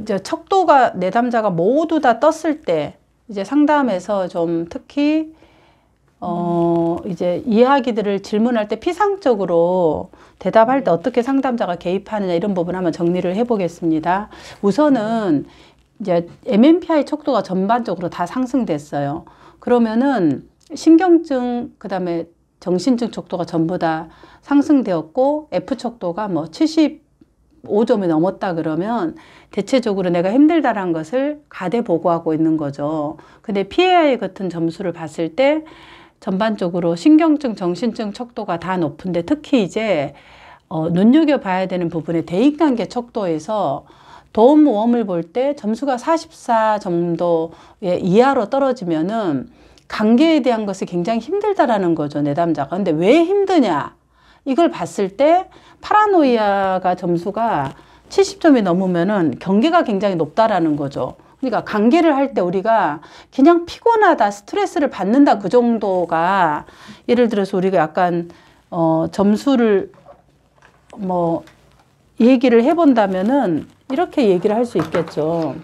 이제 척도가 내담자가 모두 다 떴을 때 이제 상담에서 좀 특히 이제 이야기들을 질문할 때 피상적으로 대답할 때 어떻게 상담자가 개입하느냐 이런 부분 한번 정리를 해보겠습니다. 우선은 이제 MMPI 척도가 전반적으로 다 상승됐어요. 그러면은 신경증 그다음에 정신증 척도가 전부 다 상승되었고 F 척도가 뭐 75점이 넘었다 그러면 대체적으로 내가 힘들다라는 것을 가대 보고하고 있는 거죠. 근데 PAI 같은 점수를 봤을 때 전반적으로 신경증, 정신증 척도가 다 높은데 특히 이제 눈여겨봐야 되는 부분의 대인관계 척도에서 도움웜을 볼 때 점수가 44 정도의 이하로 떨어지면은 관계에 대한 것이 굉장히 힘들다라는 거죠, 내담자가. 근데 왜 힘드냐? 이걸 봤을 때 파라노이아가 점수가 70점이 넘으면은 경계가 굉장히 높다라는 거죠. 그러니까 관계를 할 때 우리가 그냥 피곤하다, 스트레스를 받는다 그 정도가 예를 들어서 우리가 약간 점수를 뭐 얘기를 해본다면은 이렇게 얘기를 할 수 있겠죠.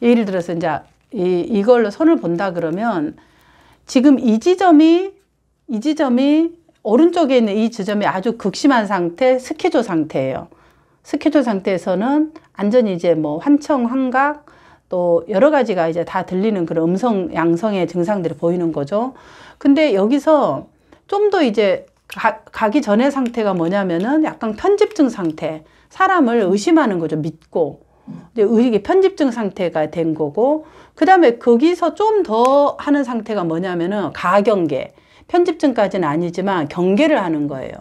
예를 들어서 이제 이걸로 선을 본다 그러면 지금 이 지점이 오른쪽에 있는 이 지점이 아주 극심한 상태, 스키조 상태예요. 스키조 상태에서는 완전히 이제 뭐 환청, 환각 또 여러 가지가 이제 다 들리는 그런 음성, 양성의 증상들이 보이는 거죠. 근데 여기서 좀 더 이제 가기 전의 상태가 뭐냐면은 약간 편집증 상태. 사람을 의심하는 거죠. 믿고. 이게 편집증 상태가 된 거고, 그 다음에 거기서 좀 더 하는 상태가 뭐냐면은 가경계. 편집증까지는 아니지만 경계를 하는 거예요.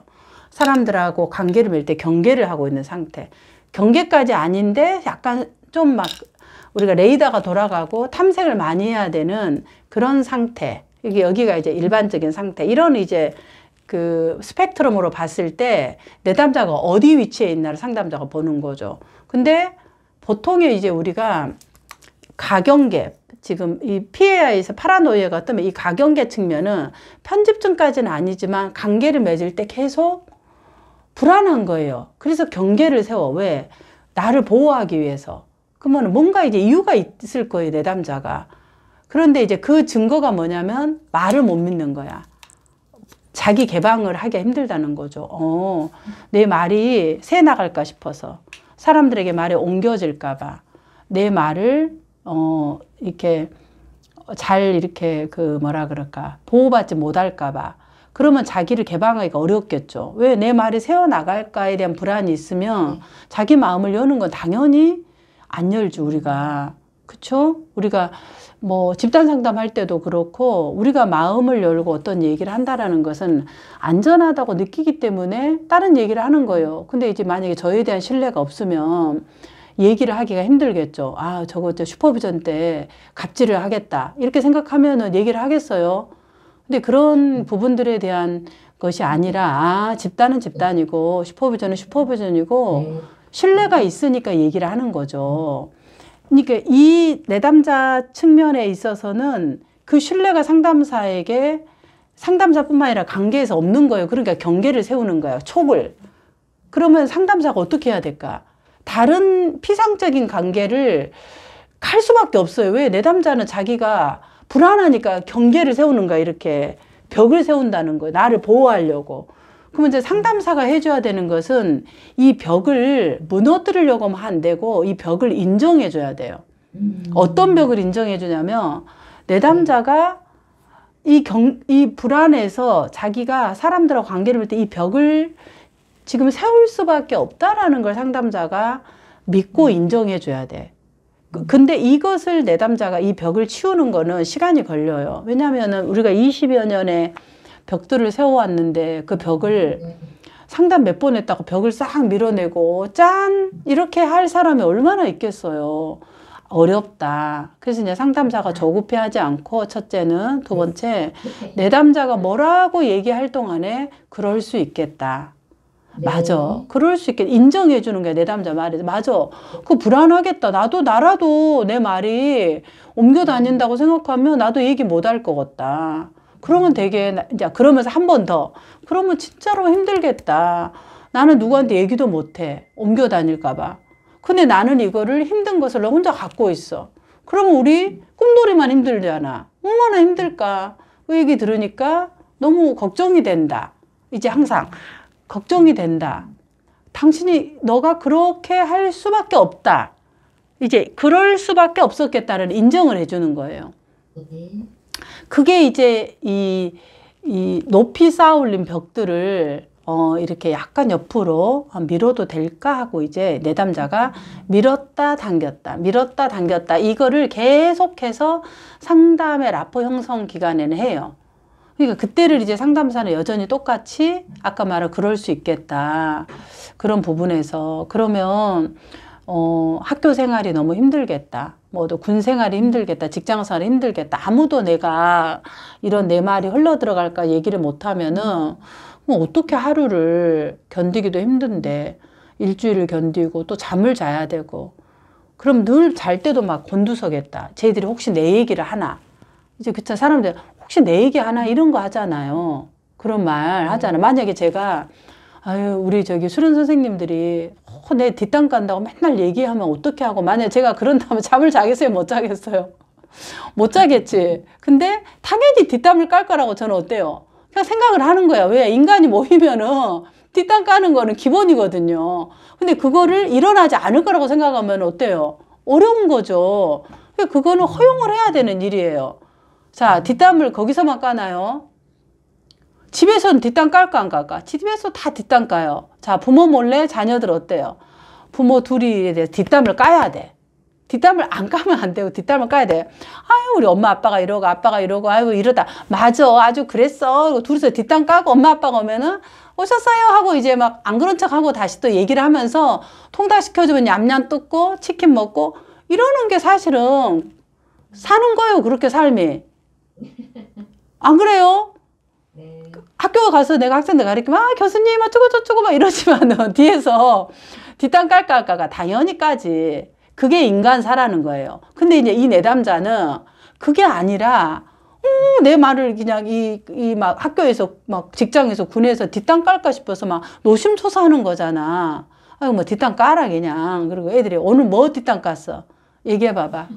사람들하고 관계를 맺을 때 경계를 하고 있는 상태. 경계까지 아닌데 약간 좀 막 우리가 레이더가 돌아가고 탐색을 많이 해야 되는 그런 상태. 여기가 이제 일반적인 상태. 이런 이제 그 스펙트럼으로 봤을 때 내담자가 어디 위치에 있나를 상담자가 보는 거죠. 근데 보통의 이제 우리가 가경계, 지금 이 PAI에서 파라노이아가 뜨면 이 가경계 측면은 편집증까지는 아니지만 관계를 맺을 때 계속 불안한 거예요. 그래서 경계를 세워. 왜? 나를 보호하기 위해서. 그러면 뭔가 이제 이유가 있을 거예요, 내담자가. 그런데 이제 그 증거가 뭐냐면 말을 못 믿는 거야. 자기 개방을 하기가 힘들다는 거죠. 내 말이 새 나갈까 싶어서. 사람들에게 말이 옮겨질까 봐. 내 말을 이렇게 잘 이렇게 뭐라 그럴까 보호받지 못할까 봐. 그러면 자기를 개방하기가 어렵겠죠. 왜 내 말이 새어나갈까에 대한 불안이 있으면 자기 마음을 여는 건 당연히 안 열죠, 우리가. 그쵸? 우리가 뭐 집단 상담할 때도 그렇고 우리가 마음을 열고 어떤 얘기를 한다라는 것은 안전하다고 느끼기 때문에 다른 얘기를 하는 거예요. 근데 이제 만약에 저에 대한 신뢰가 없으면 얘기를 하기가 힘들겠죠. 아, 저거 슈퍼비전 때 갑질을 하겠다. 이렇게 생각하면은 얘기를 하겠어요. 근데 그런 부분들에 대한 것이 아니라, 집단은 집단이고, 슈퍼비전은 슈퍼비전이고, 신뢰가 있으니까 얘기를 하는 거죠. 그러니까 이 내담자 측면에 있어서는 그 신뢰가 상담사에게 상담사뿐만 아니라 관계에서 없는 거예요. 그러니까 경계를 세우는 거예요. 촉을. 그러면 상담사가 어떻게 해야 될까? 다른 피상적인 관계를 갈 수밖에 없어요. 왜? 내담자는 자기가 불안하니까 경계를 세우는 거야. 이렇게 벽을 세운다는 거예요. 나를 보호하려고. 그러면 이제 상담사가 해줘야 되는 것은 이 벽을 무너뜨리려고 하면 안 되고 이 벽을 인정해줘야 돼요. 어떤 벽을 인정해주냐면 내담자가 이 불안에서 자기가 사람들하고 관계를 볼 때 이 벽을 지금 세울 수밖에 없다라는 걸 상담자가 믿고 인정해줘야 돼. 근데 이것을 내담자가 이 벽을 치우는 거는 시간이 걸려요. 왜냐하면은 우리가 20여 년의 벽들을 세워왔는데 그 벽을 상담 몇 번 했다고 벽을 싹 밀어내고 짠! 이렇게 할 사람이 얼마나 있겠어요. 어렵다. 그래서 이제 상담사가 조급해하지 않고 첫째는, 두 번째, 내담자가 뭐라고 얘기할 동안에 그럴 수 있겠다. 맞아. 그럴 수 있겠다. 인정해 주는 거야, 내담자 말이. 맞아. 그거 불안하겠다. 나라도 내 말이 옮겨 다닌다고 생각하면 나도 얘기 못 할 것 같다. 그러면 되게, 이제 그러면서 한 번 더. 그러면 진짜로 힘들겠다. 나는 누구한테 얘기도 못 해. 옮겨 다닐까봐. 근데 나는 이거를 힘든 것을 너 혼자 갖고 있어. 그러면 우리 꿈돌이만 힘들잖아. 얼마나 힘들까. 그 얘기 들으니까 너무 걱정이 된다. 이제 항상 걱정이 된다. 당신이 너가 그렇게 할 수밖에 없다. 이제 그럴 수밖에 없었겠다는 인정을 해주는 거예요. 그게 이제 이 높이 쌓아 올린 벽들을 이렇게 약간 옆으로 밀어도 될까 하고 이제 내담자가 밀었다 당겼다 밀었다 당겼다 이거를 계속해서 상담의 라포 형성 기간에는 해요. 그러니까 그때를 이제 상담사는 여전히 똑같이 아까 말한 그럴 수 있겠다. 그런 부분에서 그러면 학교 생활이 너무 힘들겠다. 뭐 또 군 생활이 힘들겠다. 직장 생활이 힘들겠다. 아무도 내가 이런 내 말이 흘러 들어갈까 얘기를 못 하면은 뭐 어떻게 하루를 견디기도 힘든데 일주일을 견디고 또 잠을 자야 되고 그럼 늘 잘 때도 막 곤두서겠다. 쟤들이 혹시 내 얘기를 하나. 이제 그쵸 사람들 혹시 내 얘기 하나 이런 거 하잖아요. 그런 말 하잖아. 만약에 제가 아유 우리 저기 수련 선생님들이 내 뒷담 깐다고 맨날 얘기하면 어떻게 하고 만약에 제가 그런다면 잠을 자겠어요? 못 자겠어요? 못 자겠지. 근데 당연히 뒷담을 깔 거라고 저는 어때요? 그냥 생각을 하는 거야. 왜? 인간이 모이면은 뒷담 까는 거는 기본이거든요. 근데 그거를 일어나지 않을 거라고 생각하면 어때요? 어려운 거죠. 그거는 허용을 해야 되는 일이에요. 자, 뒷담을 거기서만 까나요? 집에서는 뒷담 깔까 안 깔까? 집에서 다 뒷담 까요. 자, 부모 몰래 자녀들 어때요? 부모 둘이 뒷담을 까야 돼. 뒷담을 안 까면 안 되고 뒷담을 까야 돼. 아유 우리 엄마 아빠가 이러고 아유 이러다 맞아 아주 그랬어. 둘이서 뒷담 까고 엄마 아빠가 오면은 오셨어요 하고 이제 막 안 그런 척 하고 다시 또 얘기를 하면서 통닭시켜주면 냠냠 뜯고 치킨 먹고 이러는 게 사실은 사는 거예요. 그렇게 삶이. 안 그래요? 네. 학교 가서 내가 학생들 가르치면 아 교수님 어쩌고 저쩌고 막 이러지만은 뒤에서 뒷담 깔까 할까가 당연히 까지. 그게 인간사라는 거예요. 근데 이제 이 내담자는 그게 아니라 내 말을 그냥 막 학교에서 막 직장에서 군에서 뒷담 깔까 싶어서 막 노심초사하는 거잖아. 아이고 뭐 뒷담 까라 그냥. 그리고 애들이 오늘 뭐 뒷담 깠어? 얘기해 봐봐.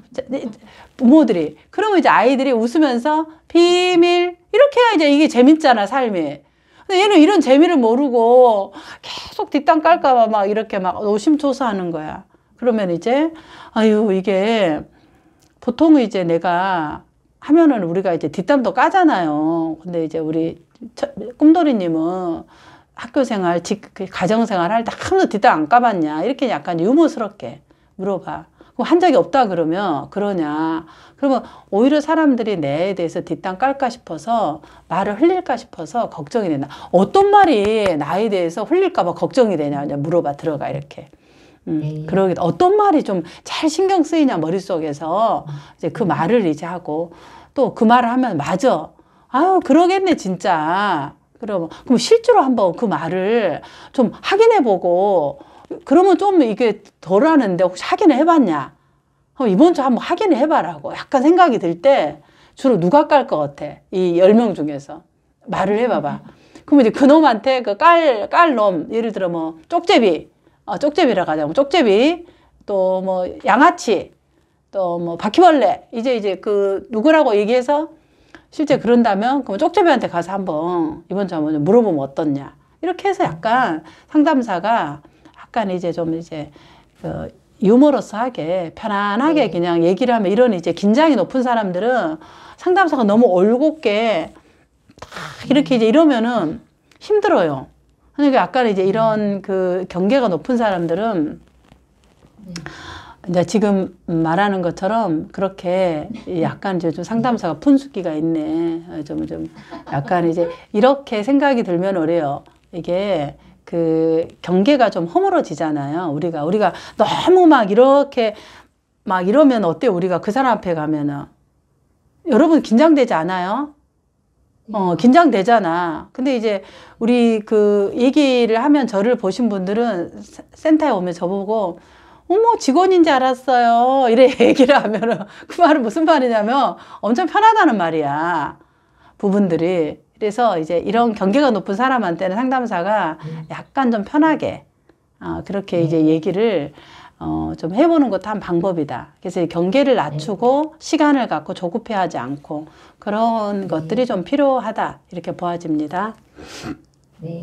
부모들이. 그러면 이제 아이들이 웃으면서 비밀 이렇게 해야 이제 이게 재밌잖아 삶이. 근데 얘는 이런 재미를 모르고 계속 뒷담 깔까 봐 막 이렇게 막 노심초사하는 거야. 그러면 이제 아유 이게 보통 이제 내가 하면은 우리가 이제 뒷담도 까잖아요. 근데 이제 우리 꿈돌이님은 학교생활, 가정생활 할 때 아무도 뒷담 안 까봤냐 이렇게 약간 유머스럽게 물어봐. 그럼 한 적이 없다 그러면 그러냐. 그러면 오히려 사람들이 내에 대해서 뒷담 깔까 싶어서 말을 흘릴까 싶어서 걱정이 된다. 어떤 말이 나에 대해서 흘릴까 봐 걱정이 되냐 물어봐 들어가 이렇게. 그러게 어떤 말이 좀 잘 신경 쓰이냐 머릿속에서 이제 그 말을 이제 하고 또 그 말을 하면 맞아. 아유 그러겠네 진짜. 그럼 실제로 한번 그 말을 좀 확인해 보고 그러면 좀 이게 덜 하는데 혹시 확인을 해봤냐? 이번 주 한번 확인을 해봐라고 약간 생각이 들 때 주로 누가 깔 것 같아? 이 10명 중에서 말을 해봐봐. 그러면 이제 그놈한테 그 깔 놈 예를 들어 뭐 쪽제비 쪽제비라고 하자면 쪽제비 또 뭐 양아치 또 뭐 바퀴벌레 이제 그 누구라고 얘기해서 실제 그런다면 그럼 쪽제비한테 가서 한번 이번 주 한번 물어보면 어떻냐 이렇게 해서 약간 상담사가 약간 이제 좀 이제 그 유머러스하게 편안하게 그냥 얘기를 하면 이런 이제 긴장이 높은 사람들은 상담사가 너무 올곧게 딱 이렇게 이제 이러면은 힘들어요. 그러니까 약간 이제 이런 그 경계가 높은 사람들은 이제 지금 말하는 것처럼 그렇게 약간 이제 좀 상담사가 푼수기가 있네. 좀 약간 이제 이렇게 생각이 들면 그래요. 이게 그 경계가 좀 허물어지잖아요. 우리가 너무 막 이렇게 막 이러면 어때요? 우리가 그 사람 앞에 가면은 여러분 긴장되지 않아요? 긴장되잖아. 근데 이제 우리 그 얘기를 하면 저를 보신 분들은 센터에 오면 저보고 어머 직원인 줄 알았어요. 이래 얘기를 하면은 그 말은 무슨 말이냐면 엄청 편하다는 말이야. 부분들이. 그래서 이제 이런 경계가 높은 사람한테는 상담사가 약간 좀 편하게 그렇게 이제 얘기를 좀 해보는 것도 한 방법이다. 그래서 경계를 낮추고 시간을 갖고 조급해하지 않고 그런 것들이 좀 필요하다. 이렇게 보아집니다. 네.